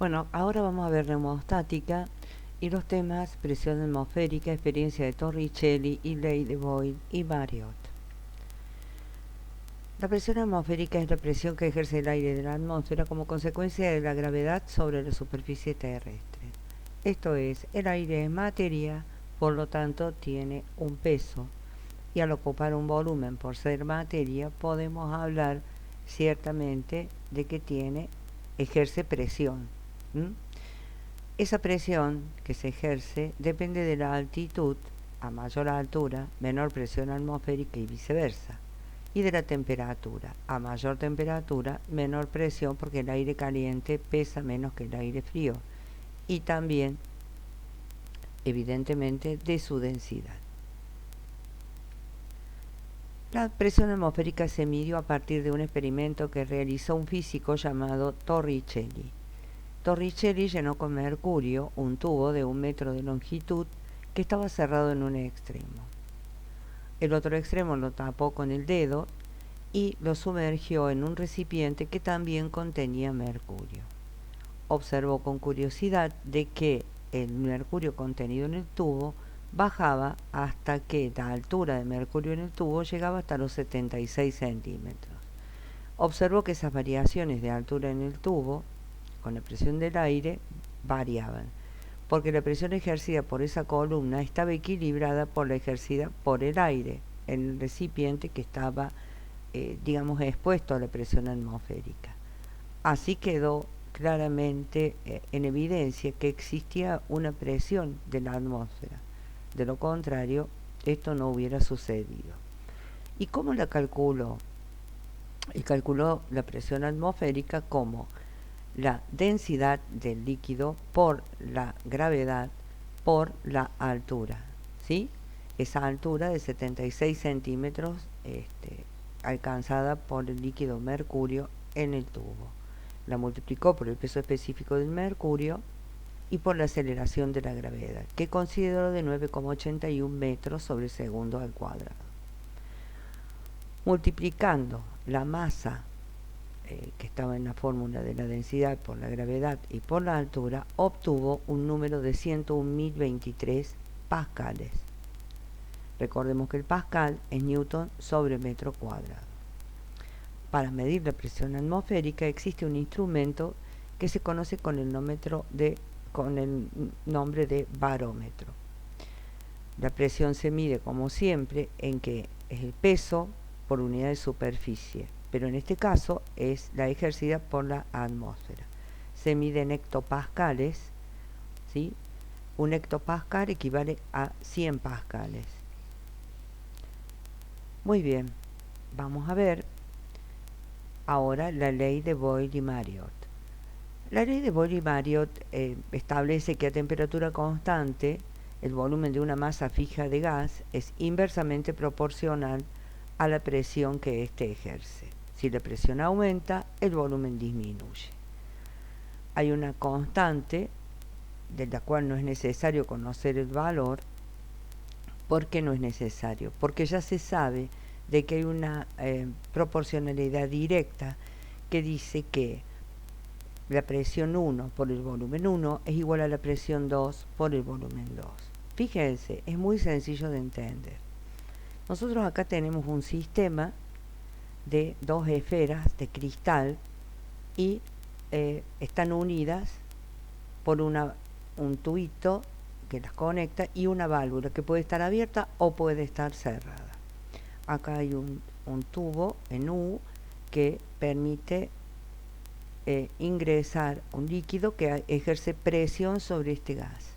Bueno, ahora vamos a ver neumostática y los temas presión atmosférica, experiencia de Torricelli y ley de Boyle y Marriott. La presión atmosférica es la presión que ejerce el aire de la atmósfera como consecuencia de la gravedad sobre la superficie terrestre. Esto es, el aire es materia, por lo tanto tiene un peso, y al ocupar un volumen por ser materia, podemos hablar ciertamente de que ejerce presión. Esa presión que se ejerce depende de la altitud, a mayor altura, menor presión atmosférica y viceversa, y de la temperatura, a mayor temperatura, menor presión porque el aire caliente pesa menos que el aire frío, y también, evidentemente, de su densidad. La presión atmosférica se midió a partir de un experimento que realizó un físico llamado Torricelli. Torricelli llenó con mercurio un tubo de 1 metro de longitud que estaba cerrado en un extremo. El otro extremo lo tapó con el dedo y lo sumergió en un recipiente que también contenía mercurio. Observó con curiosidad de que el mercurio contenido en el tubo bajaba hasta que la altura de mercurio en el tubo llegaba hasta los 76 centímetros. Observó que esas variaciones de altura en el tubo con la presión del aire variaban, porque la presión ejercida por esa columna estaba equilibrada por la ejercida por el aire en el recipiente que estaba, expuesto a la presión atmosférica. Así quedó claramente en evidencia que existía una presión de la atmósfera. De lo contrario, esto no hubiera sucedido. ¿Y cómo la calculó? Y calculó la presión atmosférica como la densidad del líquido por la gravedad por la altura, ¿sí? Esa altura de 76 centímetros alcanzada por el líquido mercurio en el tubo. La multiplicó por el peso específico del mercurio y por la aceleración de la gravedad, que consideró de 9,81 metros sobre segundo al cuadrado. Multiplicando la masa que estaba en la fórmula de la densidad por la gravedad y por la altura, obtuvo un número de 101.023 pascales. Recordemos que el pascal es newton sobre metro cuadrado. Para medir la presión atmosférica existe un instrumento que se conoce con el nombre de barómetro. La presión se mide, como siempre, en que es el peso por unidad de superficie, pero en este caso es la ejercida por la atmósfera. Se mide en hectopascales, ¿sí? Un hectopascal equivale a 100 pascales. Muy bien, vamos a ver ahora la ley de Boyle y Marriott. La ley de Boyle y Marriott establece que a temperatura constante el volumen de una masa fija de gas es inversamente proporcional a la presión que éste ejerce. Si la presión aumenta, el volumen disminuye. Hay una constante de la cual no es necesario conocer el valor. ¿Por qué no es necesario? Porque ya se sabe de que hay una proporcionalidad directa que dice que la presión 1 por el volumen 1 es igual a la presión 2 por el volumen 2. Fíjense, es muy sencillo de entender. Nosotros acá tenemos un sistema de dos esferas de cristal y están unidas por un tubito que las conecta y una válvula que puede estar abierta o puede estar cerrada. Acá hay un tubo en U que permite ingresar un líquido que ejerce presión sobre este gas.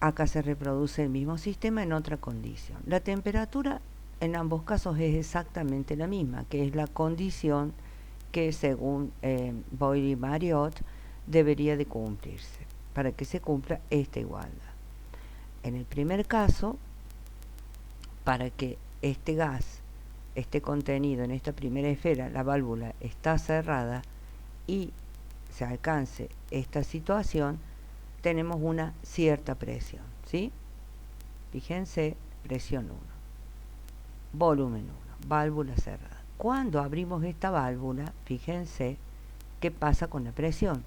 Acá se reproduce el mismo sistema en otra condición. La temperatura en ambos casos es exactamente la misma, que es la condición que según Boyle y Marriott debería de cumplirse para que se cumpla esta igualdad. En el primer caso, para que este gas esté contenido en esta primera esfera, la válvula está cerrada y se alcance esta situación, tenemos una cierta presión, ¿sí? Fíjense, presión 1, volumen 1, válvula cerrada. Cuando abrimos esta válvula, fíjense ¿Qué pasa con la presión?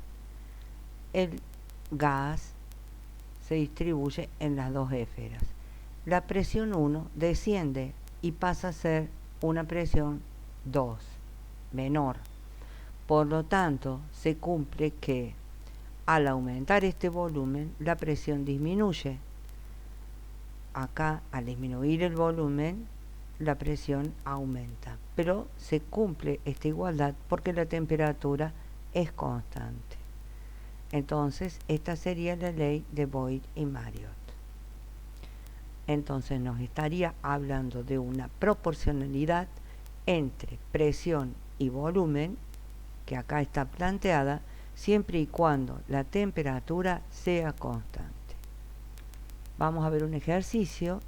El gas se distribuye en las dos esferas. La presión 1 desciende y pasa a ser una presión 2, menor. Por lo tanto, se cumple que al aumentar este volumen, la presión disminuye. Acá, al disminuir el volumen, la presión aumenta. Pero se cumple esta igualdad porque la temperatura es constante. Entonces, esta sería la ley de Boyd y Marriott. Entonces, nos estaría hablando de una proporcionalidad entre presión y volumen, que acá está planteada, siempre y cuando la temperatura sea constante. Vamos a ver un ejercicio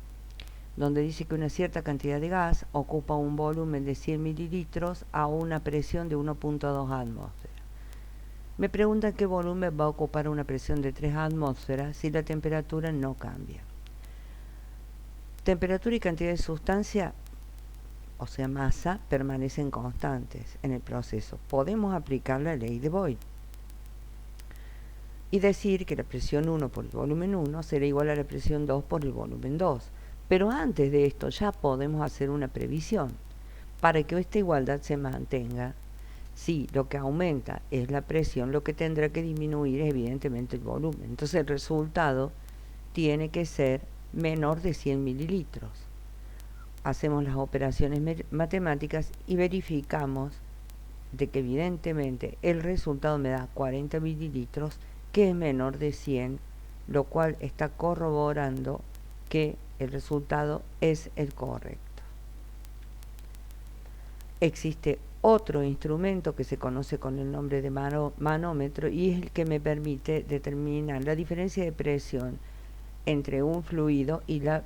donde dice que una cierta cantidad de gas ocupa un volumen de 100 mililitros a una presión de 1.2 atmósferas. Me preguntan qué volumen va a ocupar una presión de 3 atmósferas si la temperatura no cambia. Temperatura y cantidad de sustancia, o sea masa, permanecen constantes en el proceso. Podemos aplicar la ley de Boyd y decir que la presión 1 por el volumen 1 será igual a la presión 2 por el volumen 2. Pero antes de esto ya podemos hacer una previsión. Para que esta igualdad se mantenga, si lo que aumenta es la presión, lo que tendrá que disminuir es evidentemente el volumen. Entonces el resultado tiene que ser menor de 100 mililitros. Hacemos las operaciones matemáticas y verificamos de que evidentemente el resultado me da 40 mililitros, que es menor de 100, lo cual está corroborando que el resultado es el correcto. Existe otro instrumento que se conoce con el nombre de manómetro y es el que me permite determinar la diferencia de presión entre un fluido y la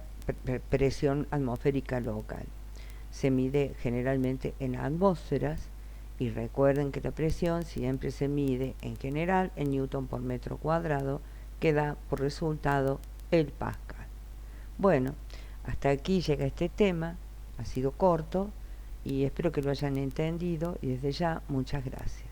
presión atmosférica local. Se mide generalmente en atmósferas y recuerden que la presión siempre se mide en general en newton por metro cuadrado, que da por resultado el pascal. Bueno, hasta aquí llega este tema, ha sido corto y espero que lo hayan entendido y desde ya muchas gracias.